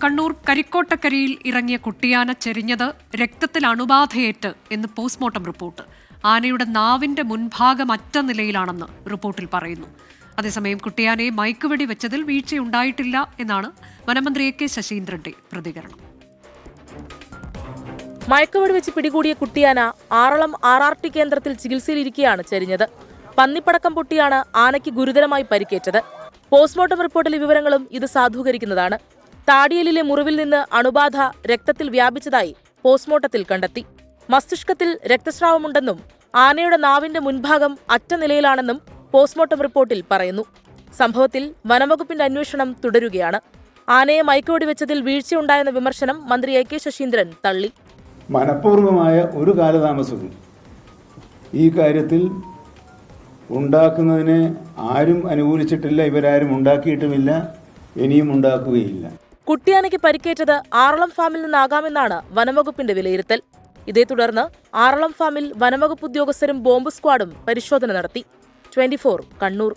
കണ്ണൂർ കരിക്കോട്ടക്കരിയിൽ ഇറങ്ങിയ കുട്ടിയാന ചെരിഞ്ഞത് രക്തത്തിൽ അണുബാധയേറ്റ് എന്ന് പോസ്റ്റ്മോർട്ടം റിപ്പോർട്ട്. ആനയുടെ നാവിന്റെ മുൻഭാഗം അറ്റ നിലയിലാണെന്ന് റിപ്പോർട്ടിൽ പറയുന്നു. അതേസമയം കുട്ടിയാനയെ മയക്കുവെടി വെച്ചതിൽ വീഴ്ചയുണ്ടായിട്ടില്ല എന്നാണ് വനമന്ത്രി എ.കെ. ശശീന്ദ്രന്റെ പ്രതികരണം. മയക്കുവെടി വെച്ച് പിടികൂടിയ കുട്ടിയാന ആറളം RRT കേന്ദ്രത്തിൽ ചികിത്സയിലിരിക്കെയാണ് ചെരിഞ്ഞത്. പന്നിപ്പടക്കം പൊട്ടിയാണ് ആനയ്ക്ക് ഗുരുതരമായി പരിക്കേറ്റത്. പോസ്റ്റ്മോർട്ടം റിപ്പോർട്ടിലെ വിവരങ്ങളും ഇത് സാധൂകരിക്കുന്നതാണ്. താടിയലിലെ മുറിവിൽ നിന്ന് അണുബാധ രക്തത്തിൽ വ്യാപിച്ചതായി പോസ്റ്റ്മോർട്ടത്തിൽ കണ്ടെത്തി. മസ്തിഷ്കത്തിൽ രക്തസ്രാവമുണ്ടെന്നും ആനയുടെ നാവിന്റെ മുൻഭാഗം അറ്റ നിലയിലാണെന്നും പോസ്റ്റ്മോർട്ടം റിപ്പോർട്ടിൽ പറയുന്നു. സംഭവത്തിൽ വനംവകുപ്പിന്റെ അന്വേഷണം തുടരുകയാണ്. ആനയെ മയക്കുവെടി വെച്ചതിൽ വീഴ്ചയുണ്ടായെന്ന വിമർശനം മന്ത്രി എ.കെ. ശശീന്ദ്രൻ തള്ളി. മനഃപൂർവമായ ഒരു കാലതാമസവും ഈ കാര്യത്തിൽ ഉണ്ടാക്കുന്നതിനെ ആരും അനുകൂലിച്ചിട്ടില്ല. ഇവരാരും ഉണ്ടാക്കിയിട്ടുമില്ല, ഇനിയും ഉണ്ടാക്കുകയില്ല. കുട്ടിയാനയ്ക്ക് പരിക്കേറ്റത് ആറളം ഫാമിൽ നിന്നാകാമെന്നാണ് വനംവകുപ്പിന്റെ വിലയിരുത്തൽ. ഇതേ തുടർന്ന് ആറളം ഫാമിൽ വനംവകുപ്പ് ഉദ്യോഗസ്ഥരും ബോംബ് സ്ക്വാഡും പരിശോധന നടത്തി. 24 കണ്ണൂർ.